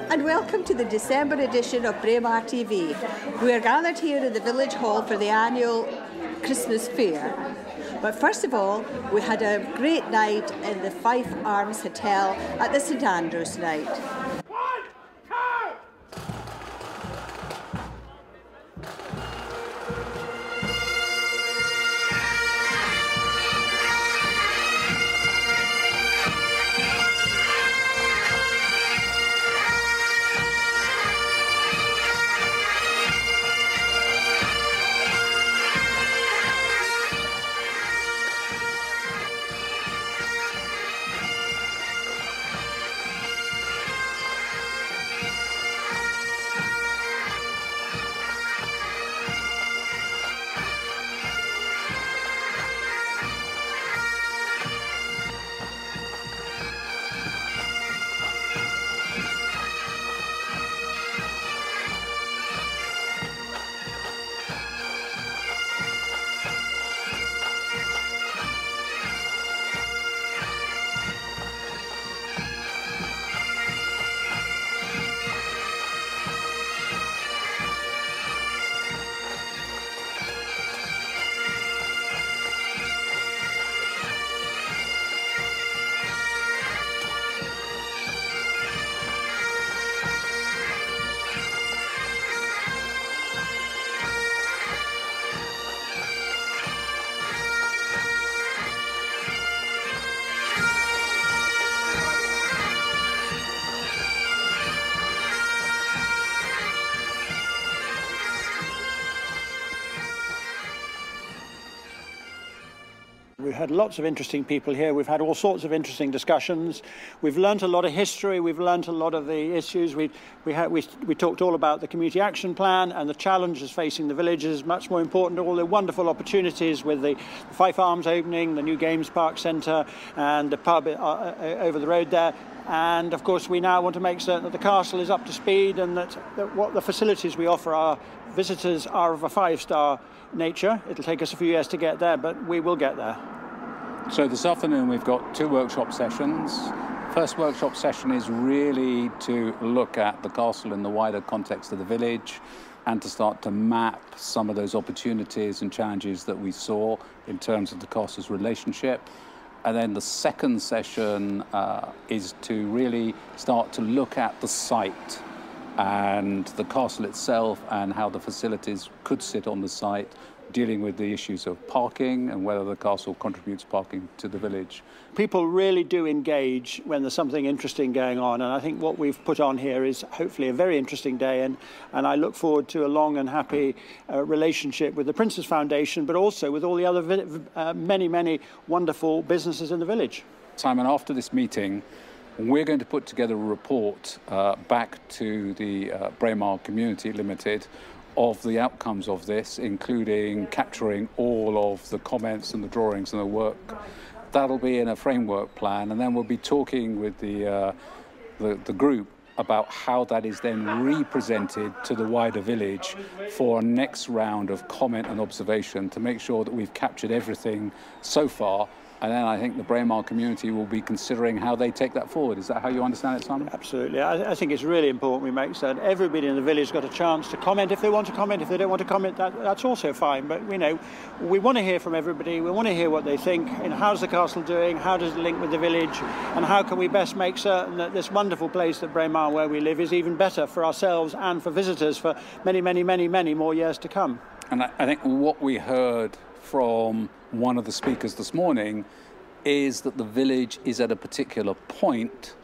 and welcome to the December edition of Braemar TV. We are gathered here in the Village Hall for the annual Christmas fair. But first of all, we had a great night in the Fife Arms Hotel at the St Andrews night. We've had lots of interesting people here. We've had all sorts of interesting discussions. We've learnt a lot of history. We've learnt a lot of the issues. We talked all about the community action plan and the challenges facing the villages. Much more important, all the wonderful opportunities with the Fife Arms opening, the new Games Park Centre, and the pub over the road there. And of course, we now want to make certain that the castle is up to speed and that what the facilities we offer our visitors are of a 5-star nature. It'll take us a few years to get there, but we will get there. So this afternoon we've got 2 workshop sessions. First workshop session is really to look at the castle in the wider context of the village and to start to map some of those opportunities and challenges that we saw in terms of the castle's relationship. And then the second session is to really start to look at the site and the castle itself and how the facilities could sit on the site, dealing with the issues of parking and whether the castle contributes parking to the village. People really do engage when there's something interesting going on, and I think what we've put on here is hopefully a very interesting day, and I look forward to a long and happy relationship with the Prince's Foundation, but also with all the other many wonderful businesses in the village. Simon, after this meeting, we're going to put together a report back to the Braemar Community Limited of the outcomes of this, including capturing all of the comments and the drawings and the work. That'll be in a framework plan, and then we'll be talking with the group about how that is then represented to the wider village for a next round of comment and observation to make sure that we've captured everything so far. And then I think the Braemar community will be considering how they take that forward. Is that how you understand it, Simon? Absolutely. I think it's really important we make certain everybody in the village got a chance to comment if they want to comment. If they don't want to comment, that's also fine. But, you know, we want to hear from everybody. We want to hear what they think. You know, how's the castle doing? How does it link with the village? And how can we best make certain that this wonderful place that Braemar, where we live, is even better for ourselves and for visitors for many more years to come? And I think what we heard from one of the speakers this morning is that the village is at a particular point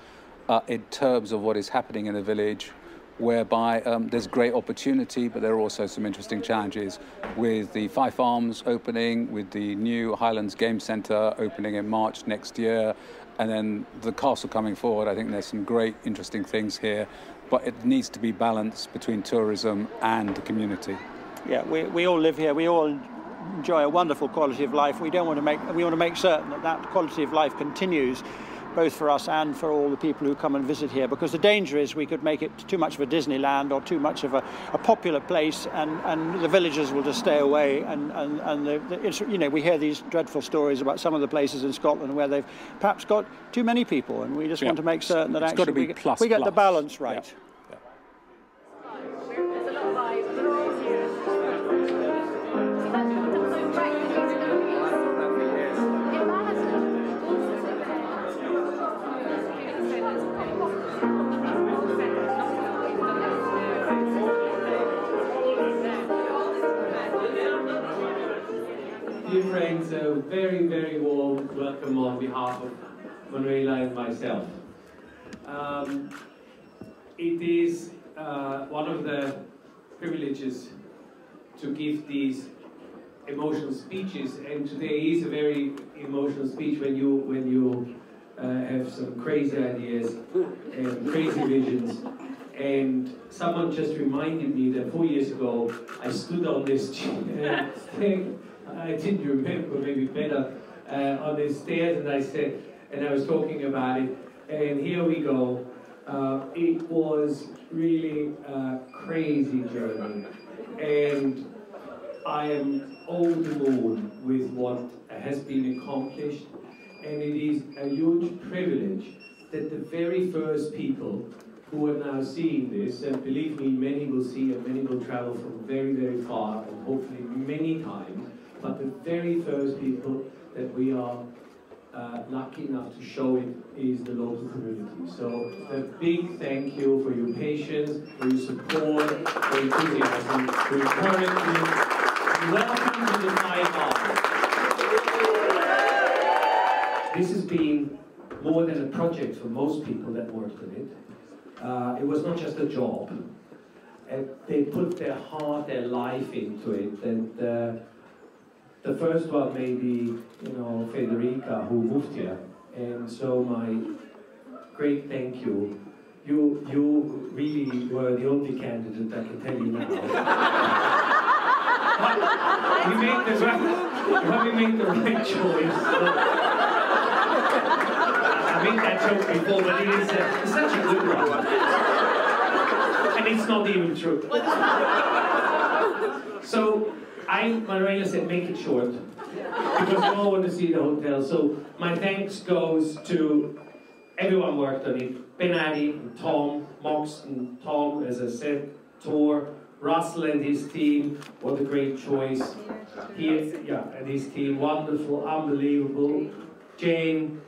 in terms of what is happening in the village, whereby there's great opportunity, but there are also some interesting challenges with the Fife Arms opening, with the new Highlands Game Centre opening in March next year, and then the castle coming forward. I think there's some great interesting things here, but it needs to be balanced between tourism and the community. Yeah, we all live here. We all enjoy a wonderful quality of life. We want to make certain that that quality of life continues, both for us and for all the people who come and visit here, because the danger is we could make it too much of a Disneyland or too much of a popular place, and the villagers will just stay away. You know, we hear these dreadful stories about some of the places in Scotland where they've perhaps got too many people, and we just want to make certain that actually we get the balance right. Yeah. friends, a very, very warm welcome on behalf of Manuela and myself. It is one of the privileges to give these emotional speeches, and today is a very emotional speech when you have some crazy ideas and crazy visions. And someone just reminded me that 4 years ago I stood on this chair, I didn't remember, maybe better, on the stairs, and I said, and I was talking about it, and here we go. It was really a crazy journey, and I am over the moon with what has been accomplished, and it is a huge privilege that the very first people who are now seeing this, and believe me, many will see and many will travel from very, very far, and hopefully many times, but the very first people that we are lucky enough to show it is the local community. So a big thank you for your patience, for your support, for your enthusiasm, for your encouragement. Welcome to the Fife Arms. This has been more than a project for most people that worked on it. It was not just a job. They put their heart, their life into it, and the first one may be, you know, Federica, who moved here, and so my great thank you. You really were the only candidate, I can tell you now. We made the right choice. I made that joke before, but it is it's such a good one. And it's not even true. So, Manuela said, make it short, because we all want to see the hotel. So, my thanks goes to everyone worked on it. Benadi, Tom, Mox and Tom, as I said, Tor, Russell and his team, what a great choice. And his team, wonderful, unbelievable. Jane,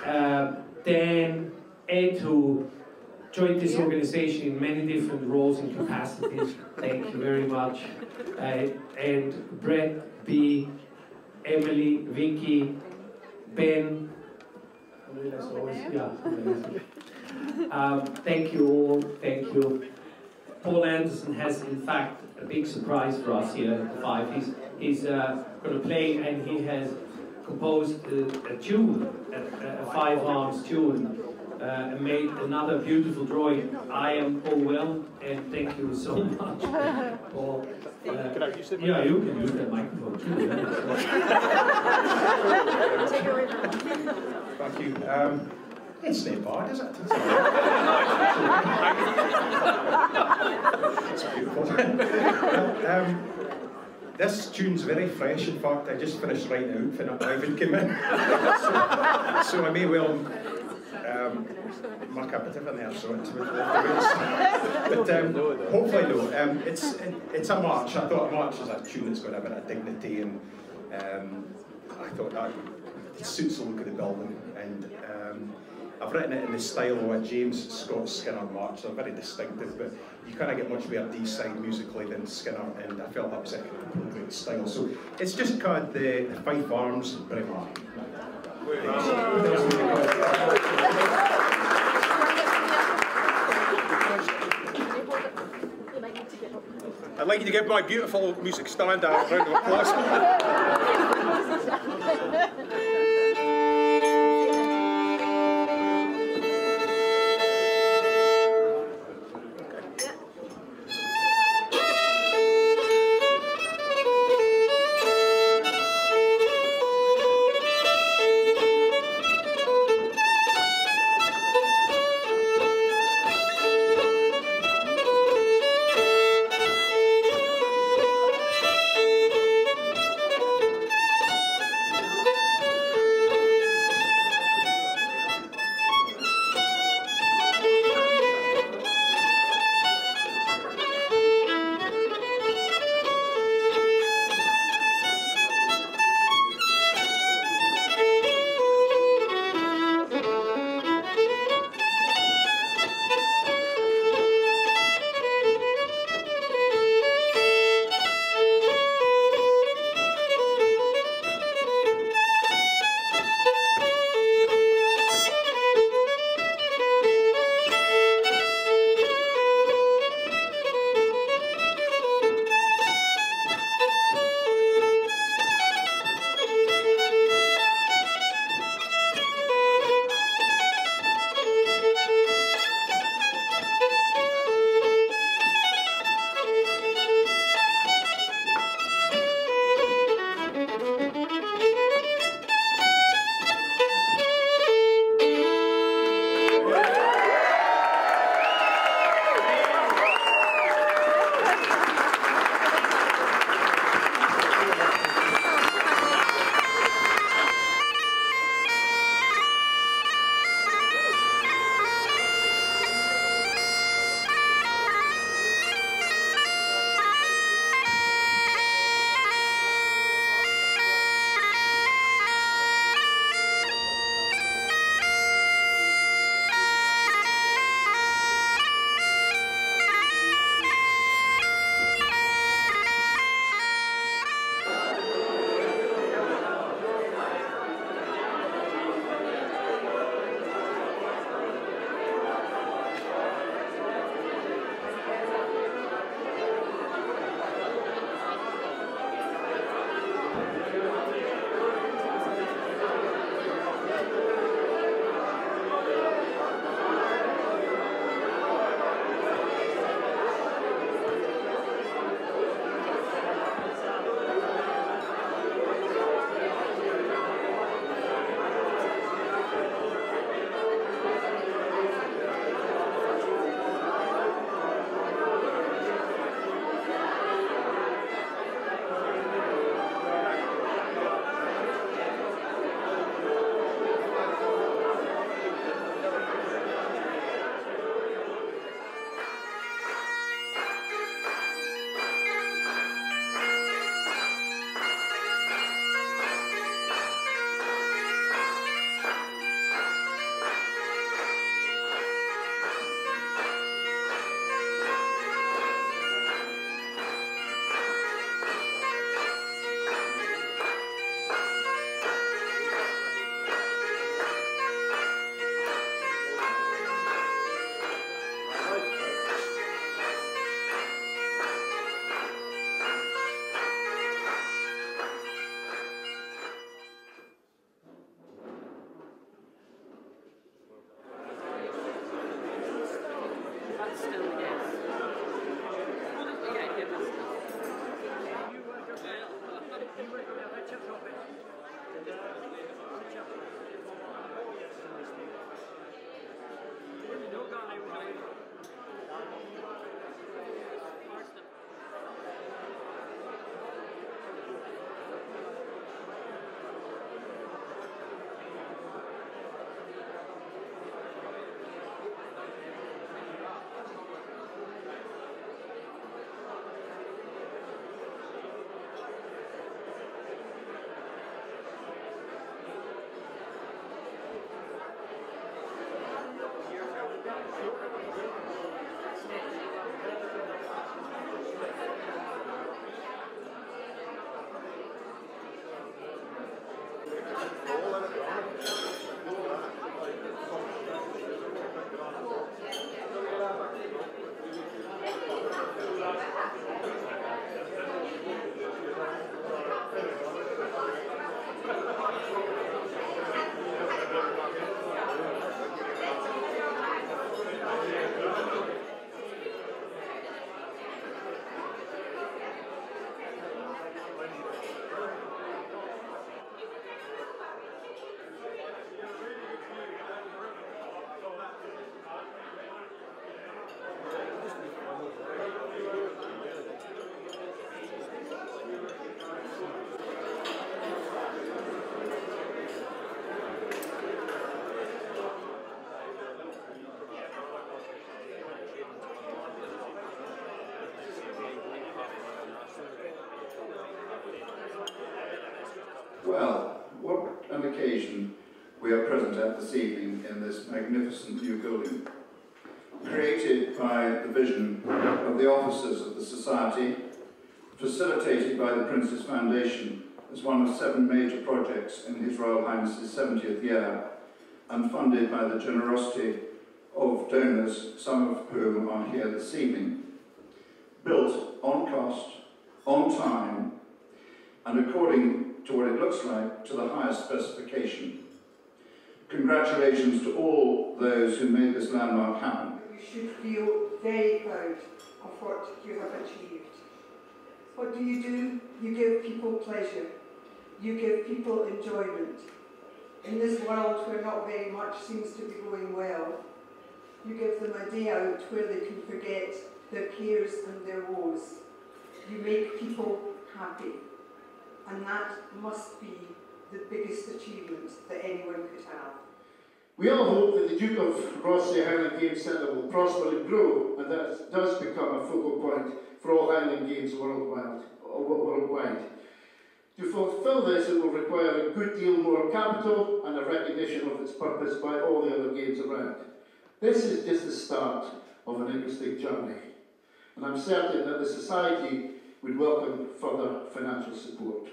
Dan, Ed, who joined this organization in many different roles and capacities. Thank you very much. And Brett, B, Emily, Vicky, Ben. Thank you all. Thank you. Paul Anderson has, in fact, a big surprise for us here at the Fife. He's going to play, and he has composed a tune, a Fife Arms tune, and made another beautiful drawing. I am overwhelmed, and thank you so much, Paul. Yeah, you can use that microphone too. Thank you. It's not bad, is it? It's beautiful. This tune's very fresh. In fact, I just finished writing out when Ivan came in. so I may well muck up a bit in there, so it's but hopefully no. It's a march. I thought a march is a tune that's got a bit of dignity, and I thought that it suits the look of the building. And I've written it in the style of a James Scott Skinner march. They're very distinctive, but you can't get much better D-side musically than Skinner, and I felt that was an appropriate style. So it's just called the Fife Arms Braemar. I'd like you to give my beautiful music stand a round of applause. Well, what an occasion we are present at this evening in this magnificent new building. Created by the vision of the officers of the Society, facilitated by the Prince's Foundation as one of 7 major projects in His Royal Highness's 70th year, and funded by the generosity of donors, some of whom are here this evening. Built on cost, on time, and according to what it looks like, to the highest specification. Congratulations to all those who made this landmark happen. You should feel very proud of what you have achieved. What do? You give people pleasure. You give people enjoyment. In this world where not very much seems to be going well, you give them a day out where they can forget their cares and their woes. You make people happy. And that must be the biggest achievement that anyone could have. We all hope that the Duke of Rothesay Highland Games Centre will prosper and grow, and that does become a focal point for all Highland Games worldwide. To fulfil this, it will require a good deal more capital and a recognition of its purpose by all the other games around. This is just the start of an interesting journey, and I'm certain that the Society would welcome further financial support.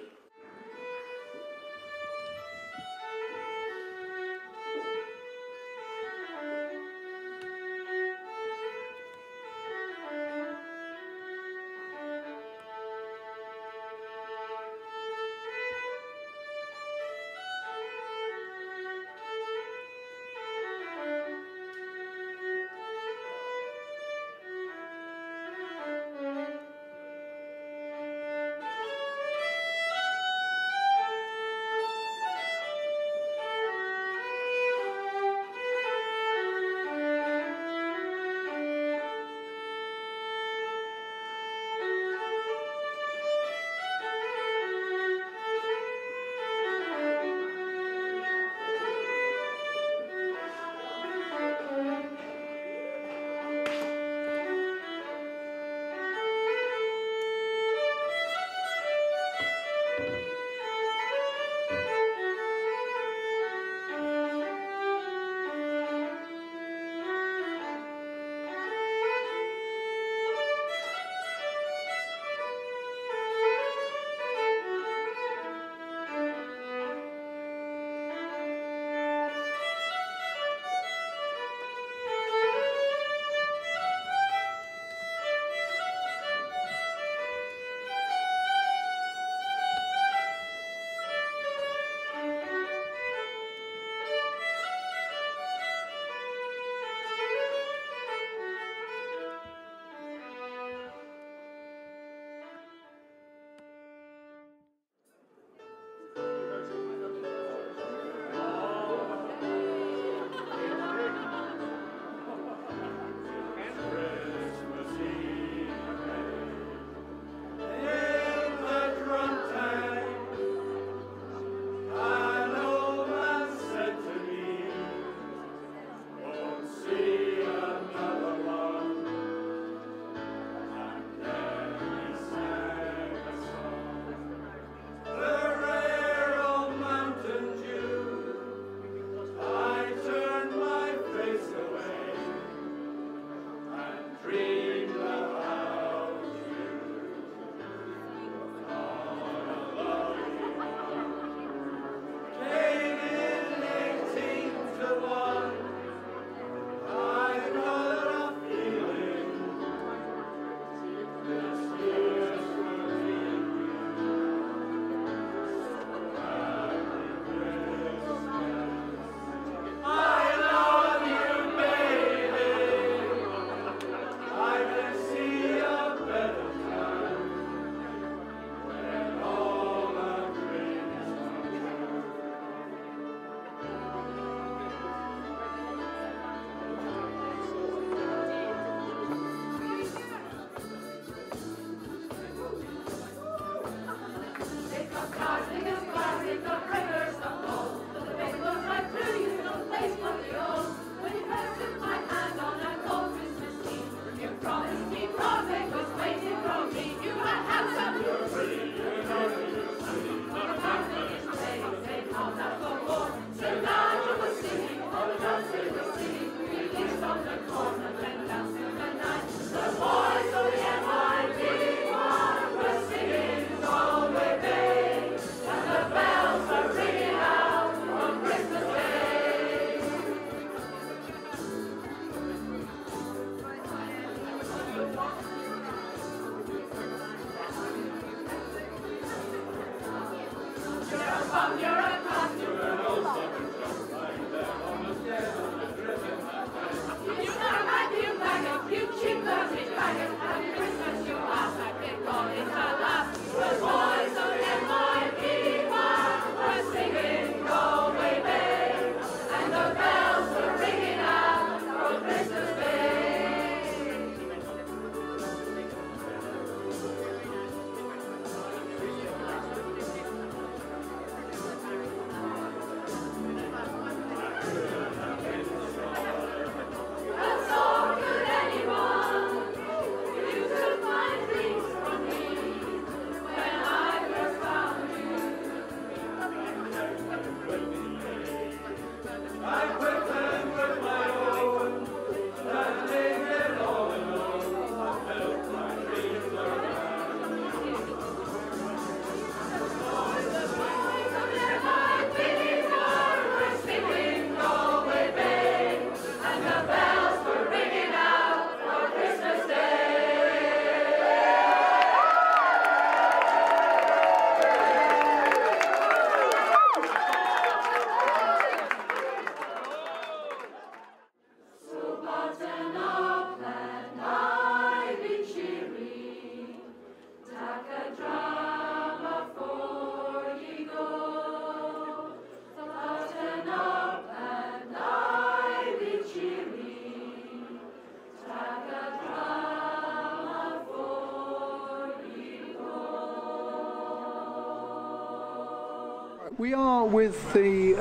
We are with the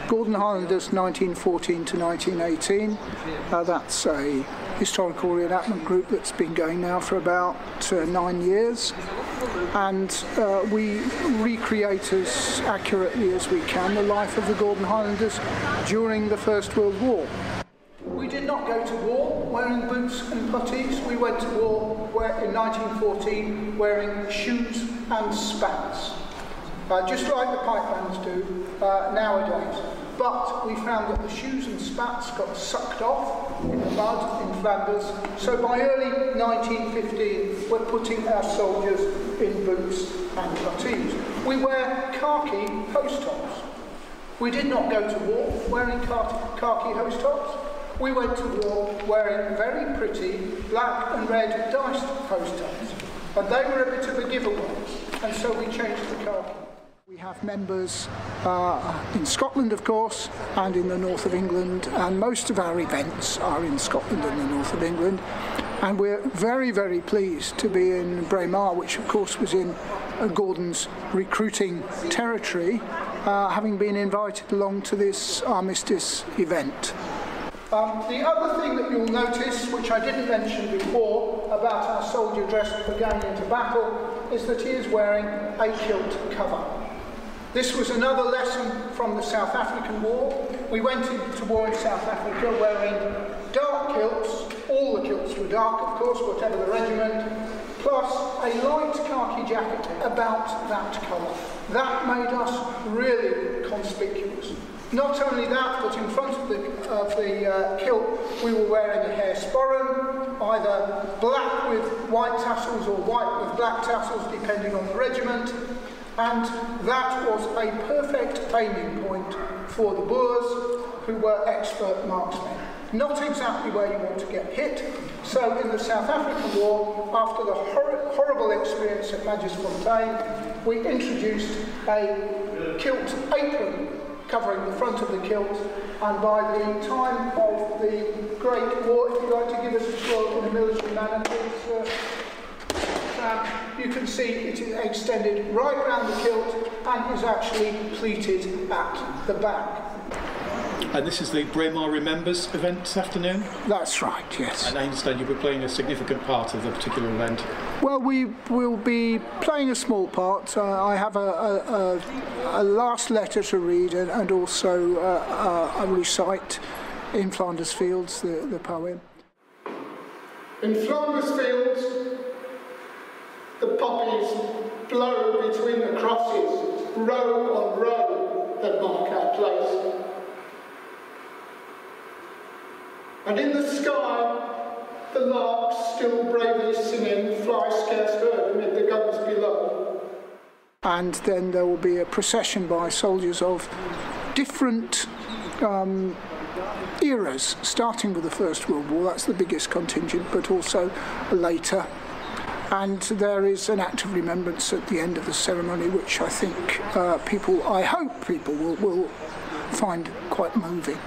Gordon Highlanders 1914 to 1918. That's a historical reenactment group that's been going now for about 9 years. And we recreate as accurately as we can the life of the Gordon Highlanders during the First World War. We did not go to war wearing boots and puttees. We went to war in 1914 wearing shoes and spats. Just like the pipelines do nowadays. But we found that the shoes and spats got sucked off in the mud in Flanders, so by early 1915 we're putting our soldiers in boots and puttees. We wear khaki hose tops. We did not go to war wearing khaki hose tops. We went to war wearing very pretty black and red diced hose tops. And they were a bit of a giveaway, and so we changed the khaki. We have members in Scotland, of course, and in the north of England, and most of our events are in Scotland and the north of England. And we're very, very pleased to be in Braemar, which of course was in Gordon's recruiting territory, having been invited along to this Armistice event. The other thing that you'll notice, which I didn't mention before, about our soldier dressed for going into battle, is that he is wearing a kilt cover. This was another lesson from the South African War. We went into war in South Africa wearing dark kilts. All the kilts were dark, of course, whatever the regiment, plus a light khaki jacket about that colour. That made us really conspicuous. Not only that, but in front of the kilt, we were wearing a hair sporran, either black with white tassels or white with black tassels, depending on the regiment. And that was a perfect aiming point for the Boers, who were expert marksmen. Not exactly where you want to get hit. So in the South African War, after the horrible experience at Majesfontein, we introduced a kilt apron covering the front of the kilt, and by the time of the Great War, if you'd like to give us a twirl in a military manner, please, you can see it is extended right round the kilt and is actually pleated at the back. And this is the Braemar Remembers event this afternoon? That's right, yes. And I understand you'll be playing a significant part of the particular event. Well, we will be playing a small part. I have a last letter to read and also a recite in Flanders Fields, the poem. In Flanders Fields, the poppies blow between the crosses, row on row, that mark our place. And in the sky, the larks, still bravely singing, fly scarce heard amid the guns below. And then there will be a procession by soldiers of different eras, starting with the First World War. That's the biggest contingent, but also later. And there is an act of remembrance at the end of the ceremony, which I think I hope people will find quite moving.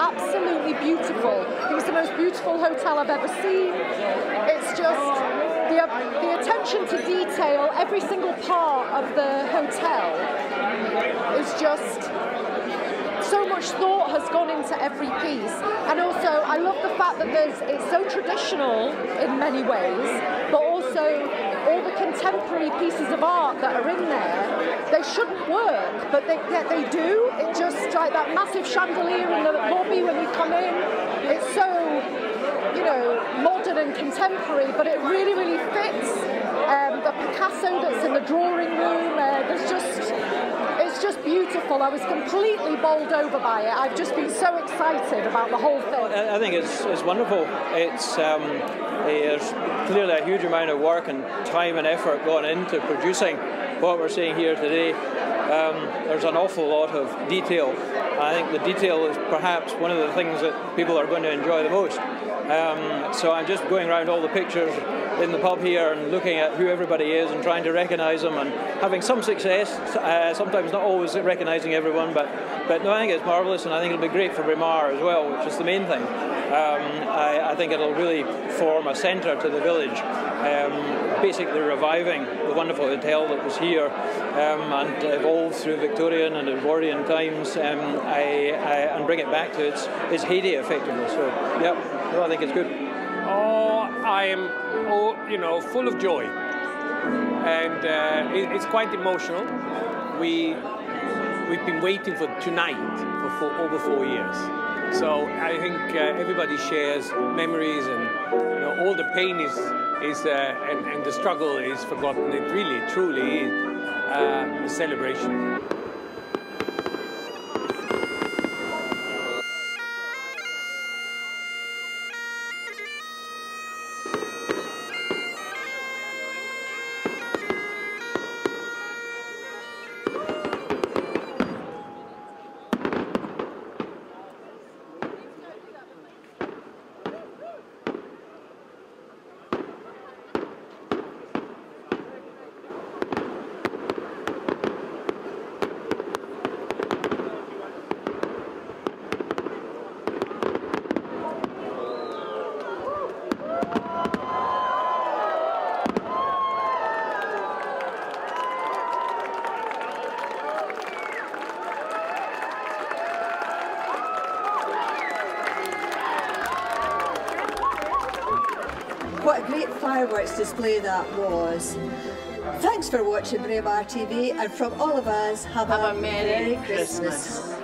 Absolutely beautiful. It was the most beautiful hotel I've ever seen. It's just the attention to detail, every single part of the hotel is just so much thought has gone into every piece. And also I love the fact that it's so traditional in many ways, but also all the contemporary pieces of art that are in there, they shouldn't work, but yet they do. It just, like that massive chandelier in the lobby when you come in, it's so, you know, modern and contemporary, but it really, really fits. The Picasso that's in the drawing room, it's just beautiful. I was completely bowled over by it. I've just been so excited about the whole thing. I think it's wonderful. There's clearly a huge amount of work and time and effort gone into producing what we're seeing here today. There's an awful lot of detail. I think the detail is perhaps one of the things that people are going to enjoy the most. So I'm just going around all the pictures in the pub here and looking at who everybody is and trying to recognise them and having some success, sometimes not always recognising everyone, but no, I think it's marvellous, and I think it'll be great for Braemar as well, which is the main thing. I think it'll really form a centre to the village, basically reviving the wonderful hotel that was here and evolved through Victorian and Edwardian times, and bring it back to its heyday effectively. So, yeah, no, I think it's good. Oh, I am, full of joy, and it's quite emotional. We've been waiting for tonight for over 4 years, so I think everybody shares memories, and all the pain is and the struggle is forgotten. It really, truly is a celebration. What a great fireworks display that was. Thanks for watching Braemar TV, and from all of us, have a Merry Christmas.